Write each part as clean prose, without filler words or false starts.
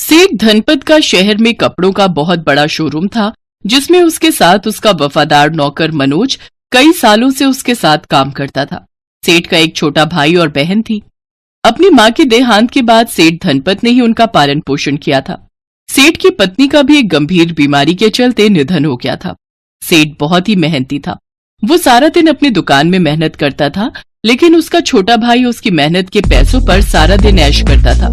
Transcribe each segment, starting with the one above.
सेठ धनपत का शहर में कपड़ों का बहुत बड़ा शोरूम था, जिसमें उसके साथ उसका वफादार नौकर मनोज कई सालों से उसके साथ काम करता था। सेठ का एक छोटा भाई और बहन थी। अपनी मां के देहांत के बाद सेठ धनपत ने ही उनका पालन पोषण किया था। सेठ की पत्नी का भी एक गंभीर बीमारी के चलते निधन हो गया था। सेठ बहुत ही मेहनती था। वो सारा दिन अपनी दुकान में मेहनत करता था, लेकिन उसका छोटा भाई उसकी मेहनत के पैसों पर सारा दिन ऐश करता था।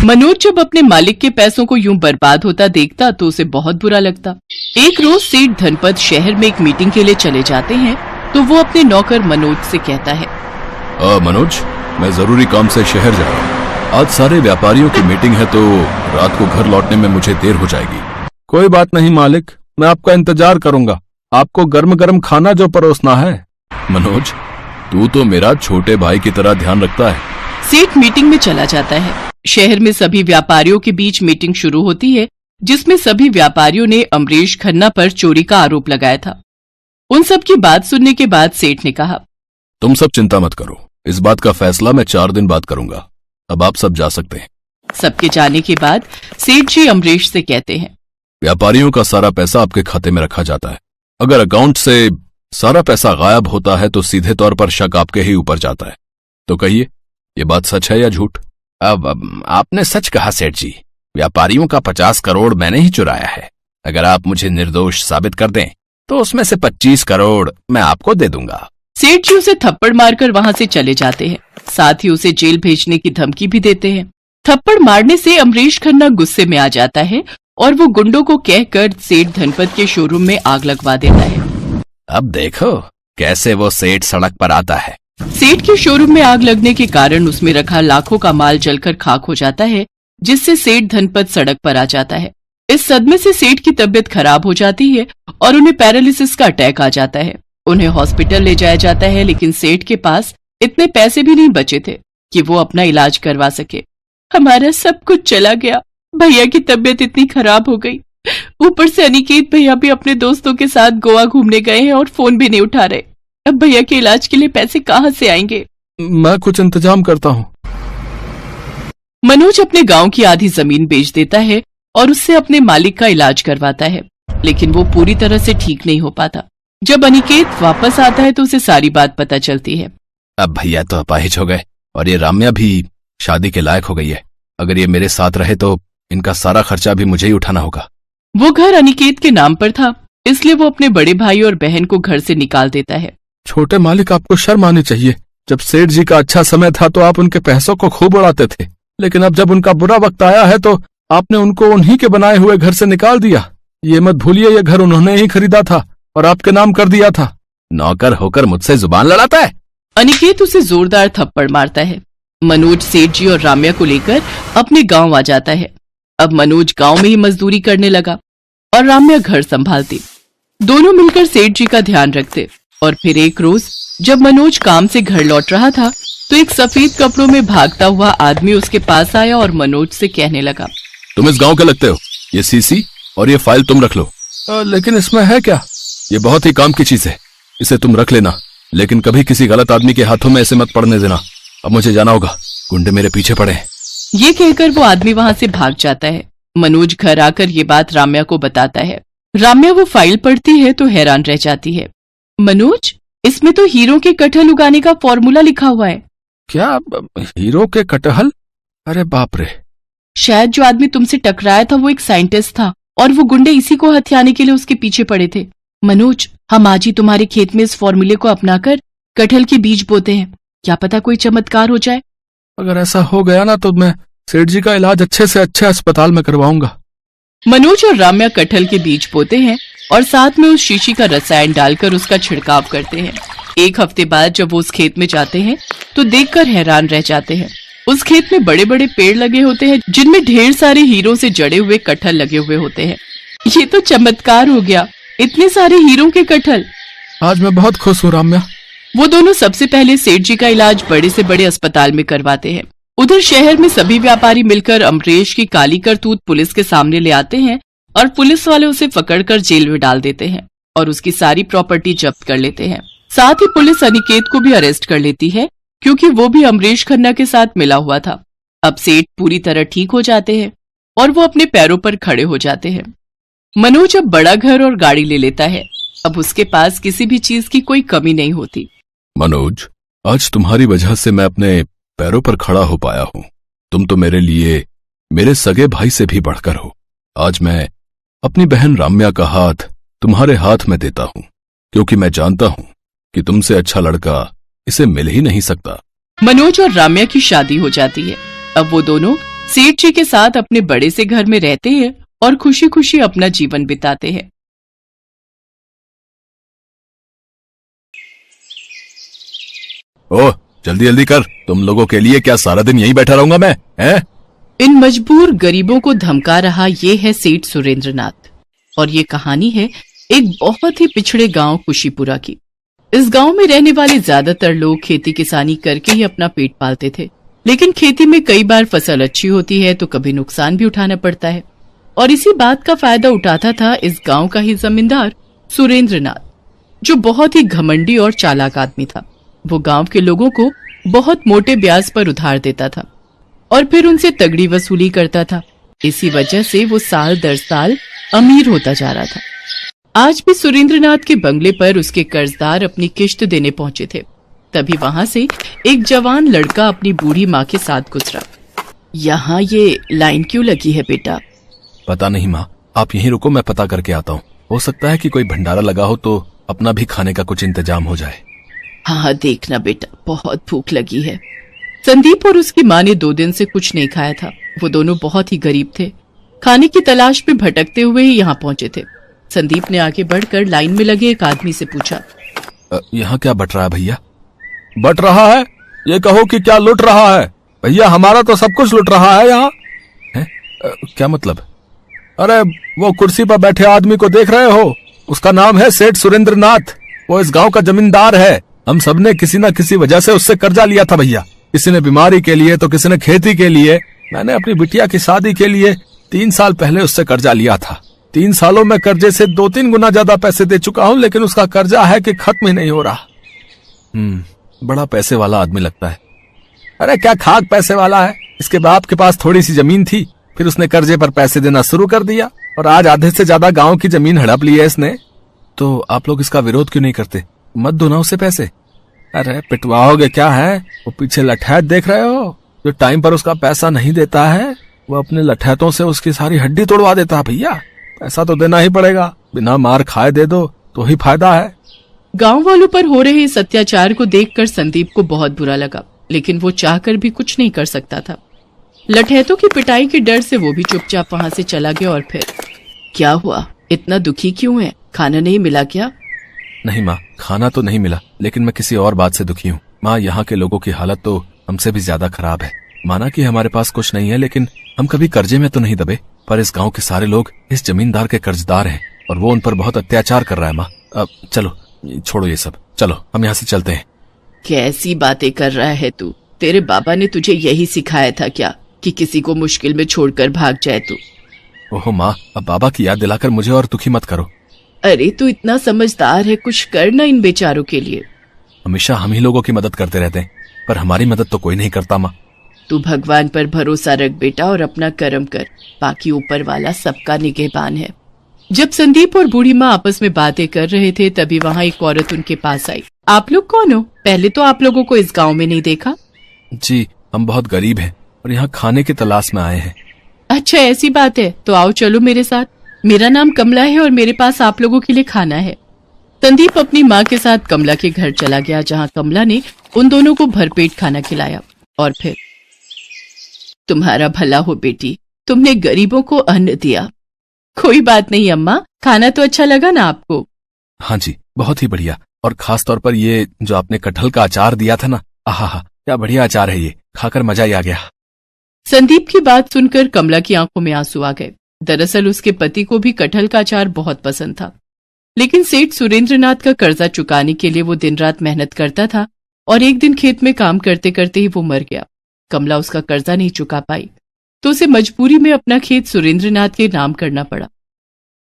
मनोज जब अपने मालिक के पैसों को यूं बर्बाद होता देखता तो उसे बहुत बुरा लगता। एक रोज सेठ धनपत शहर में एक मीटिंग के लिए चले जाते हैं, तो वो अपने नौकर मनोज से कहता है, मनोज, मैं जरूरी काम से शहर जा रहा हूँ। आज सारे व्यापारियों की मीटिंग है, तो रात को घर लौटने में मुझे देर हो जाएगी। कोई बात नहीं मालिक, मैं आपका इंतजार करूंगा। आपको गर्म गर्म खाना जो परोसना है। मनोज, तू तो मेरा छोटे भाई की तरह ध्यान रखता है। सेठ मीटिंग में चला जाता है। शहर में सभी व्यापारियों के बीच मीटिंग शुरू होती है, जिसमें सभी व्यापारियों ने अमरीश खन्ना पर चोरी का आरोप लगाया था। उन सब की बात सुनने के बाद सेठ ने कहा, तुम सब चिंता मत करो, इस बात का फैसला मैं 4 दिन बाद करूंगा। अब आप सब जा सकते हैं। सबके जाने के बाद सेठ जी अमरीश से कहते हैं, व्यापारियों का सारा पैसा आपके खाते में रखा जाता है। अगर अकाउंट से सारा पैसा गायब होता है तो सीधे तौर पर शक आपके ही ऊपर जाता है। तो कहिए, ये बात सच है या झूठ? अब आपने सच कहा सेठ जी। व्यापारियों का 50 करोड़ मैंने ही चुराया है। अगर आप मुझे निर्दोष साबित कर दें तो उसमें से 25 करोड़ मैं आपको दे दूंगा। सेठ जी उसे थप्पड़ मारकर वहां से चले जाते हैं। साथ ही उसे जेल भेजने की धमकी भी देते हैं। थप्पड़ मारने से अमरीश खन्ना गुस्से में आ जाता है और वो गुंडों को कहकर सेठ धनपत के शोरूम में आग लगवा देता है। अब देखो कैसे वो सेठ सड़क पर आता है। सेठ के शोरूम में आग लगने के कारण उसमें रखा लाखों का माल जलकर खाक हो जाता है, जिससे सेठ धनपत सड़क पर आ जाता है। इस सदमे से सेठ की तबीयत खराब हो जाती है और उन्हें पैरालिसिस का अटैक आ जाता है। उन्हें हॉस्पिटल ले जाया जाता है, लेकिन सेठ के पास इतने पैसे भी नहीं बचे थे कि वो अपना इलाज करवा सके। हमारा सब कुछ चला गया। भैया की तबीयत इतनी खराब हो गई, ऊपर से अनिकेत भैया भी अपने दोस्तों के साथ गोवा घूमने गए हैं और फोन भी नहीं उठा रहे। अब भैया के इलाज के लिए पैसे कहाँ से आएंगे? मैं कुछ इंतजाम करता हूँ। मनोज अपने गांव की आधी जमीन बेच देता है और उससे अपने मालिक का इलाज करवाता है, लेकिन वो पूरी तरह से ठीक नहीं हो पाता। जब अनिकेत वापस आता है तो उसे सारी बात पता चलती है। अब भैया तो अपाहिज हो गए और ये राम्या भी शादी के लायक हो गई है। अगर ये मेरे साथ रहे तो इनका सारा खर्चा भी मुझे ही उठाना होगा। वो घर अनिकेत के नाम पर था, इसलिए वो अपने बड़े भाई और बहन को घर से निकाल देता है। छोटे मालिक, आपको शर्म आनी चाहिए। जब सेठ जी का अच्छा समय था तो आप उनके पैसों को खूब उड़ाते थे, लेकिन अब जब उनका बुरा वक्त आया है तो आपने उनको उन्हीं के बनाए हुए घर से निकाल दिया। ये मत भूलिए, ये घर उन्होंने ही खरीदा था और आपके नाम कर दिया था। नौकर होकर मुझसे जुबान लड़ाता है। अनिकेत उसे जोरदार थप्पड़ मारता है। मनोज सेठ जी और राम्या को लेकर अपने गांव आ जाता है। अब मनोज गांव में ही मजदूरी करने लगा और राम्या घर संभालती। दोनों मिलकर सेठ जी का ध्यान रखते। और फिर एक रोज जब मनोज काम से घर लौट रहा था तो एक सफेद कपड़ों में भागता हुआ आदमी उसके पास आया और मनोज से कहने लगा, तुम इस गांव के लगते हो। ये सीसी और ये फाइल तुम रख लो। लेकिन इसमें है क्या? ये बहुत ही काम की चीज है, इसे तुम रख लेना, लेकिन कभी किसी गलत आदमी के हाथों में ऐसे मत पड़ने देना। अब मुझे जाना होगा, गुंडे मेरे पीछे पड़े हैं। ये कहकर वो आदमी वहां से भाग जाता है। मनोज घर आकर ये बात राम्या को बताता है। राम्या वो फाइल पढ़ती है तो हैरान रह जाती है। मनोज, इसमें तो हीरो के कटहल उगाने का फॉर्मूला लिखा हुआ है। क्या? हीरो के कटहल? अरे बाप रे! शायद जो आदमी तुमसे टकराया था वो एक साइंटिस्ट था और वो गुंडे इसी को हथियाने के लिए उसके पीछे पड़े थे। मनोज, हम आज ही तुम्हारे खेत में इस फॉर्मूले को अपनाकर कटहल के बीज बोते हैं। क्या पता कोई चमत्कार हो जाए। अगर ऐसा हो गया ना तो मैं सेठ जी का इलाज अच्छे से अच्छे अस्पताल में करवाऊंगा। मनोज और राम्या कटहल के बीज बोते हैं और साथ में उस शीशी का रसायन डालकर उसका छिड़काव करते हैं। एक हफ्ते बाद जब वो उस खेत में जाते हैं तो देखकर हैरान रह जाते हैं। उस खेत में बड़े बड़े पेड़ लगे होते हैं, जिनमें ढेर सारे हीरों से जड़े हुए कटहल लगे हुए होते हैं। ये तो चमत्कार हो गया, इतने सारे हीरों के कटहल। आज मैं बहुत खुश हूँ राम्या। वो दोनों सबसे पहले सेठ जी का इलाज बड़े से बड़े अस्पताल में करवाते हैं। उधर शहर में सभी व्यापारी मिलकर अमरीश की काली करतूत पुलिस के सामने ले आते हैं और पुलिस वाले उसे पकड़कर जेल में डाल देते हैं और उसकी सारी प्रॉपर्टी जब्त कर लेते हैं। साथ ही पुलिस अनिकेत को भी अरेस्ट कर लेती है, क्योंकि वो भी अमरीश खन्ना के साथ मिला हुआ था। अब सेठ पूरी तरह ठीक हो जाते हैं। और वो अपने पैरों पर खड़े हो जाते हैं। मनोज अब बड़ा घर और गाड़ी ले लेता है। अब उसके पास किसी भी चीज की कोई कमी नहीं होती। मनोज, आज तुम्हारी वजह से मैं अपने पैरों पर खड़ा हो पाया हूं। तुम तो मेरे लिए मेरे सगे भाई से भी बढ़कर हो। आज मैं अपनी बहन राम्या का हाथ तुम्हारे हाथ में देता हूं, क्योंकि मैं जानता हूं कि तुमसे अच्छा लड़का इसे मिल ही नहीं सकता। मनोज और राम्या की शादी हो जाती है। अब वो दोनों सेठ जी के साथ अपने बड़े से घर में रहते हैं और खुशी खुशी अपना जीवन बिताते हैं। ओह, जल्दी जल्दी कर। तुम लोगों के लिए क्या सारा दिन यहीं बैठा रहूंगा मैं, हैं? इन मजबूर गरीबों को धमका रहा ये है सेठ सुरेंद्रनाथ। और ये कहानी है एक बहुत ही पिछड़े गांव खुशीपुरा की। इस गांव में रहने वाले ज्यादातर लोग खेती किसानी करके ही अपना पेट पालते थे, लेकिन खेती में कई बार फसल अच्छी होती है तो कभी नुकसान भी उठाना पड़ता है। और इसी बात का फायदा उठाता था इस गांव का ही जमींदार सुरेंद्रनाथ, जो बहुत ही घमंडी और चालाक आदमी था। वो गांव के लोगों को बहुत मोटे ब्याज पर उधार देता था और फिर उनसे तगड़ी वसूली करता था। इसी वजह से वो साल दर साल अमीर होता जा रहा था। आज भी सुरेंद्रनाथ के बंगले पर उसके कर्जदार अपनी किश्त देने पहुंचे थे। तभी वहां से एक जवान लड़का अपनी बूढ़ी माँ के साथ गुजरा। यहाँ ये लाइन क्यों लगी है बेटा? पता नहीं माँ, आप यहीं रुको, मैं पता करके आता हूँ। हो सकता है कि कोई भंडारा लगा हो तो अपना भी खाने का कुछ इंतजाम हो जाए। हाँ देखना बेटा, बहुत भूख लगी है। संदीप और उसकी माँ ने 2 दिन से कुछ नहीं खाया था। वो दोनों बहुत ही गरीब थे। खाने की तलाश में भटकते हुए ही यहाँ पहुंचे थे। संदीप ने आगे बढ़कर लाइन में लगे एक आदमी से पूछा, यहाँ क्या बट रहा है भैया? बट रहा है? ये कहो कि क्या लुट रहा है? भैया हमारा तो सब कुछ लुट रहा है यहाँ। क्या मतलब? अरे वो कुर्सी पर बैठे आदमी को देख रहे हो? उसका नाम है सेठ सुरेंद्रनाथ। वो इस गांव का जमींदार है। हम सबने किसी न किसी वजह से उससे कर्जा लिया था भैया। किसी ने बीमारी के लिए तो किसी ने खेती के लिए। मैंने अपनी बिटिया की शादी के लिए 3 साल पहले उससे कर्जा लिया था। 3 सालों में कर्जे से 2-3 गुना ज्यादा पैसे दे चुका हूँ, लेकिन उसका कर्जा है कि खत्म ही नहीं हो रहा। बड़ा पैसे वाला आदमी लगता है। अरे क्या खाक पैसे वाला है। इसके बाप के पास थोड़ी सी जमीन थी, फिर उसने कर्जे पर पैसे देना शुरू कर दिया और आज आधे से ज्यादा गांव की जमीन हड़प ली है इसने। तो आप लोग इसका विरोध क्यों नहीं करते? मत दो ना उसे पैसे। अरे पिटवाओगे क्या है? वो पीछे लठैत देख रहे हो? जो टाइम पर उसका पैसा नहीं देता है, वो अपने लठैतों से उसकी सारी हड्डी तोड़वा देता है भैया। पैसा तो देना ही पड़ेगा, बिना मार खाए दे दो तो ही फायदा है। गांव वालों पर हो रहे इस अत्याचार को देखकर संदीप को बहुत बुरा लगा, लेकिन वो चाहकर भी कुछ नहीं कर सकता था। लठैतों की पिटाई के डर से वो भी चुपचाप वहां से चला गया। और फिर क्या हुआ? इतना दुखी क्यों है? खाना नहीं मिला क्या? नहीं माँ, खाना तो नहीं मिला, लेकिन मैं किसी और बात से दुखी हूँ। माँ, यहाँ के लोगों की हालत तो हमसे भी ज्यादा खराब है। माना कि हमारे पास कुछ नहीं है, लेकिन हम कभी कर्जे में तो नहीं दबे। पर इस गांव के सारे लोग इस जमींदार के कर्जदार हैं और वो उन पर बहुत अत्याचार कर रहा है। माँ, अब चलो छोड़ो ये सब, चलो हम यहाँ से चलते हैं। कैसी बातें कर रहा है तू? तेरे बाबा ने तुझे यही सिखाया था क्या कि किसी को मुश्किल में छोड़कर भाग जाए तू? ओहो माँ, अब बाबा की याद दिलाकर मुझे और दुखी मत करो। अरे तू इतना समझदार है, कुछ करना इन बेचारों के लिए। हमेशा हम ही लोगों की मदद करते रहते हैं, पर हमारी मदद तो कोई नहीं करता। माँ, तू भगवान पर भरोसा रख बेटा और अपना कर्म कर, बाकी ऊपर वाला सबका निगहबान है। जब संदीप और बूढ़ी माँ आपस में बातें कर रहे थे, तभी वहाँ एक औरत उनके पास आई। आप लोग कौन हो? पहले तो आप लोगों को इस गांव में नहीं देखा। जी, हम बहुत गरीब हैं और यहाँ खाने की तलाश में आए हैं। अच्छा ऐसी बात है, तो आओ चलो मेरे साथ। मेरा नाम कमला है और मेरे पास आप लोगों के लिए खाना है। संदीप अपनी माँ के साथ कमला के घर चला गया, जहाँ कमला ने उन दोनों को भरपेट खाना खिलाया। और फिर, तुम्हारा भला हो बेटी, तुमने गरीबों को अन्न दिया। कोई बात नहीं अम्मा, खाना तो अच्छा लगा ना आपको? हाँ जी, बहुत ही बढ़िया। और खास तौर पर ये जो आपने कटहल का अचार दिया था ना, आहा, क्या बढ़िया अचार है ये, खाकर मजा ही आ गया। संदीप की बात सुनकर कमला की आंखों में आंसू आ गए। दरअसल उसके पति को भी कटहल का अचार बहुत पसंद था, लेकिन सेठ सुरेंद्रनाथ का कर्जा चुकाने के लिए वो दिन रात मेहनत करता था और एक दिन खेत में काम करते करते ही वो मर गया। कमला उसका कर्जा नहीं चुका पाई, तो उसे मजबूरी में अपना खेत सुरेंद्रनाथ के नाम करना पड़ा।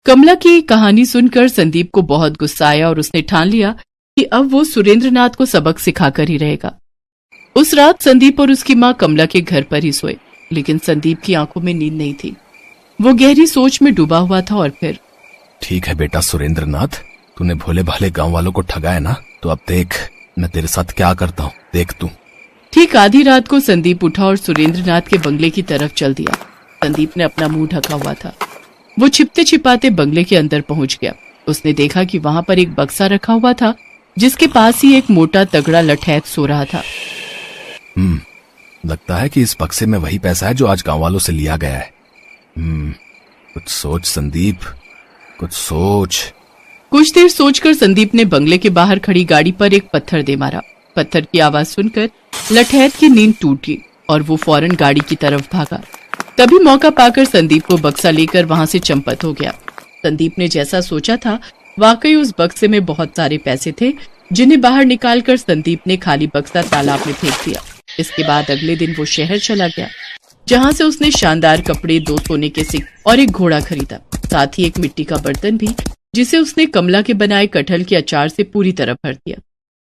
कमला की कहानी सुनकर संदीप को बहुत गुस्सा आया और उसने ठान लिया कि अब वो सुरेंद्रनाथ को सबक सिखाकर ही रहेगा। उस रात संदीप और उसकी माँ कमला के घर पर ही सोए, लेकिन संदीप की आंखों में नींद नहीं थी। वो गहरी सोच में डूबा हुआ था और फिर ठीक है बेटा सुरेंद्रनाथ, तूने भोले भाले गांव वालों को ठगाया ना, तो अब देख मैं तेरे साथ क्या करता हूँ, देख तू। ठीक आधी रात को संदीप उठा और सुरेंद्रनाथ के बंगले की तरफ चल दिया। संदीप ने अपना मुंह ढका हुआ था। वो छिपते छिपाते बंगले के अंदर पहुंच गया। उसने देखा कि वहां पर एक बक्सा रखा हुआ था जिसके पास ही एक मोटा तगड़ा लठैत सो रहा था। लगता है कि इस बक्से में वही पैसा है जो आज गांव वालों से लिया गया है। कुछ सोच संदीप, कुछ सोच। कुछ देर सोचकर संदीप ने बंगले के बाहर खड़ी गाड़ी पर एक पत्थर दे मारा। पत्थर की आवाज सुनकर लठैत की नींद टूट गई और वो फौरन गाड़ी की तरफ भागा। तभी मौका पाकर संदीप को बक्सा लेकर वहां से चंपत हो गया। संदीप ने जैसा सोचा था वाकई उस बक्से में बहुत सारे पैसे थे, जिन्हें बाहर निकालकर संदीप ने खाली बक्सा तालाब में फेंक दिया। इसके बाद अगले दिन वो शहर चला गया, जहां से उसने शानदार कपड़े, 2 सोने के सिक्के और एक घोड़ा खरीदा, साथ ही एक मिट्टी का बर्तन भी, जिसे उसने कमला के बनाए कटहल के अचार से पूरी तरह भर दिया।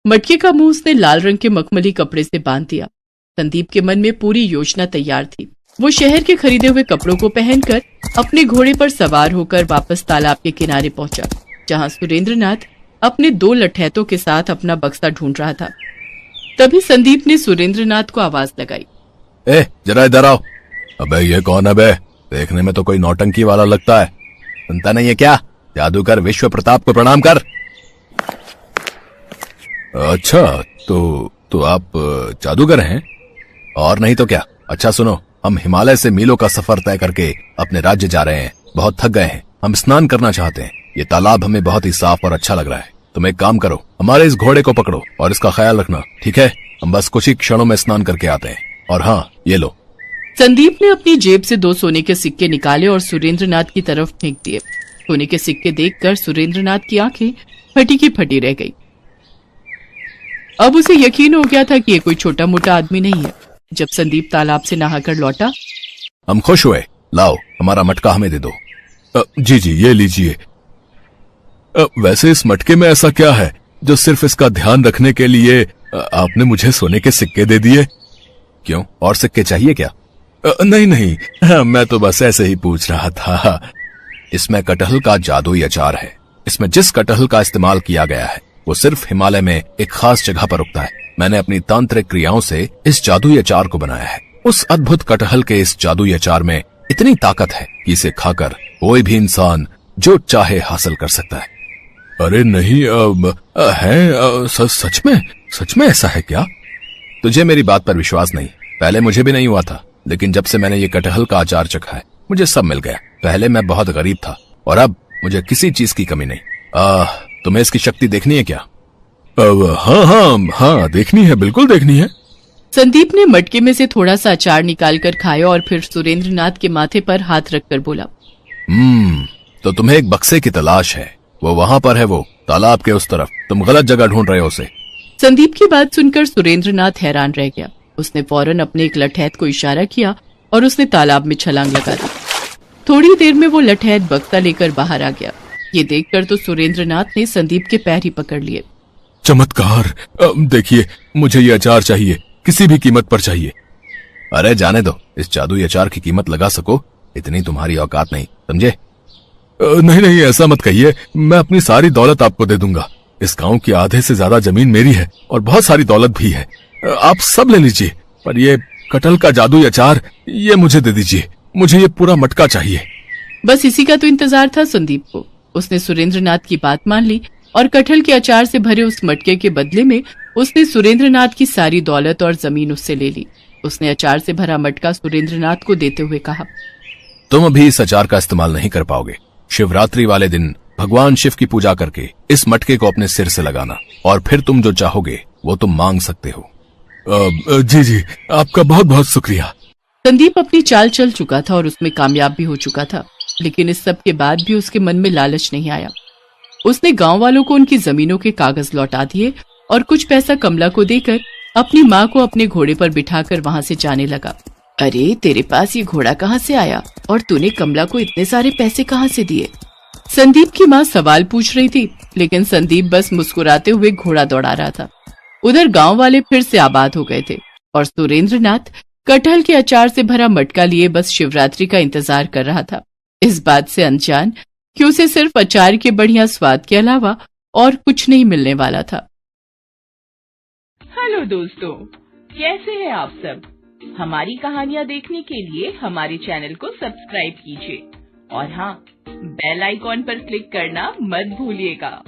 मटके का मुंह उसने लाल रंग के मखमली कपड़े से बांध दिया। संदीप के मन में पूरी योजना तैयार थी। वो शहर के खरीदे हुए कपड़ों को पहनकर अपने घोड़े पर सवार होकर वापस तालाब के किनारे पहुंचा, जहां सुरेंद्रनाथ अपने 2 लठैतों के साथ अपना बक्सा ढूंढ रहा था। तभी संदीप ने सुरेंद्रनाथ को आवाज लगाई, ए जरा इधर आओ। अबे ये कौन है बे? देखने में तो कोई नौटंकी वाला लगता है। सुनता नहीं है क्या? जादूगर विश्व प्रताप को प्रणाम कर। अच्छा, तो आप जादूगर हैं? और नहीं तो क्या। अच्छा सुनो, हम हिमालय से मीलों का सफर तय करके अपने राज्य जा रहे हैं। बहुत थक गए हैं, हम स्नान करना चाहते हैं। ये तालाब हमें बहुत ही साफ और अच्छा लग रहा है। तुम एक काम करो, हमारे इस घोड़े को पकड़ो और इसका ख्याल रखना, ठीक है? हम बस कुछ ही क्षणों में स्नान करके आते हैं। और हाँ, ये लो। संदीप ने अपनी जेब से 2 सोने के सिक्के निकाले और सुरेंद्रनाथ की तरफ फेंक दिए। सोने के सिक्के देखकर सुरेंद्रनाथ की आंखें फटी की फटी रह गई। अब उसे यकीन हो गया था कि ये कोई छोटा मोटा आदमी नहीं है। जब संदीप तालाब से नहाकर लौटा, हम खुश हुए। लाओ, हमारा मटका हमें दे दो। जी जी, ये लीजिए। वैसे इस मटके में ऐसा क्या है जो सिर्फ इसका ध्यान रखने के लिए आपने मुझे सोने के सिक्के दे दिए? क्यों, और सिक्के चाहिए क्या? नहीं नहीं, मैं तो बस ऐसे ही पूछ रहा था। इसमें कटहल का जादुई अचार है। इसमें जिस कटहल का इस्तेमाल किया गया है वो सिर्फ हिमालय में एक खास जगह पर उगता है। मैंने अपनी तांत्रिक क्रियाओं से इस जादुई अचार को बनाया है। उस अद्भुत कटहल के इस जादुई अचार में इतनी ताकत है कि इसे खाकर कोई भी इंसान जो चाहे हासिल कर सकता है। अरे नहीं, सच में ऐसा है क्या? तुझे मेरी बात पर विश्वास नहीं? पहले मुझे भी नहीं हुआ था, लेकिन जब से मैंने ये कटहल का अचार चखा है मुझे सब मिल गया। पहले मैं बहुत गरीब था और अब मुझे किसी चीज की कमी नहीं। तुम्हें इसकी शक्ति देखनी है क्या? हाँ, देखनी है, बिल्कुल देखनी है। संदीप ने मटके में से थोड़ा सा अचार निकालकर खाया और फिर सुरेंद्रनाथ के माथे पर हाथ रखकर बोला, तो तुम्हें एक बक्से की तलाश है। वो वहां पर है, वो तालाब के उस तरफ। तुम गलत जगह ढूंढ रहे हो उसे। संदीप की बात सुनकर सुरेंद्रनाथ हैरान रह गया। उसने फौरन अपने एक लठैत को इशारा किया और उसने तालाब में छलांग लगा दी। थोड़ी देर में वो लठैत बक्सा लेकर बाहर आ गया। ये देखकर तो सुरेंद्रनाथ ने संदीप के पैर ही पकड़ लिए। चमत्कार! देखिए, मुझे ये अचार चाहिए, किसी भी कीमत पर चाहिए। अरे जाने दो, इस जादुई अचार की कीमत लगा सको इतनी तुम्हारी औकात नहीं, समझे? नहीं, ऐसा मत कहिए। मैं अपनी सारी दौलत आपको दे दूंगा। इस गांव की आधे से ज्यादा जमीन मेरी है और बहुत सारी दौलत भी है। आप सब ले लीजिए, पर ये कटहल का जादुई अचार ये मुझे दे दीजिए। मुझे ये पूरा मटका चाहिए। बस इसी का तो इंतजार था संदीप को। उसने सुरेंद्रनाथ की बात मान ली और कटहल के अचार से भरे उस मटके के बदले में उसने सुरेंद्रनाथ की सारी दौलत और जमीन उससे ले ली। उसने अचार से भरा मटका सुरेंद्रनाथ को देते हुए कहा, तुम अभी इस अचार का इस्तेमाल नहीं कर पाओगे। शिवरात्रि वाले दिन भगवान शिव की पूजा करके इस मटके को अपने सिर से लगाना और फिर तुम जो चाहोगे वो तुम मांग सकते हो। जी, आपका बहुत बहुत शुक्रिया। संदीप अपनी चाल चल चुका था और उसमें कामयाब भी हो चुका था, लेकिन इस सब के बाद भी उसके मन में लालच नहीं आया। उसने गांव वालों को उनकी जमीनों के कागज लौटा दिए और कुछ पैसा कमला को देकर अपनी माँ को अपने घोड़े पर बिठाकर वहां से जाने लगा। अरे, तेरे पास ये घोड़ा कहाँ से आया और तूने कमला को इतने सारे पैसे कहाँ से दिए? संदीप की माँ सवाल पूछ रही थी, लेकिन संदीप बस मुस्कुराते हुए घोड़ा दौड़ा रहा था। उधर गांव वाले फिर से आबाद हो गए थे और सुरेंद्रनाथ कटहल के अचार से भरा मटका लिए बस शिवरात्रि का इंतजार कर रहा था। इस बात से अनजान कि उसे सिर्फ अचार के बढ़िया स्वाद के अलावा और कुछ नहीं मिलने वाला था। हेलो दोस्तों, कैसे हैं आप सब? हमारी कहानियां देखने के लिए हमारे चैनल को सब्सक्राइब कीजिए और हाँ, बेल आइकॉन पर क्लिक करना मत भूलिएगा।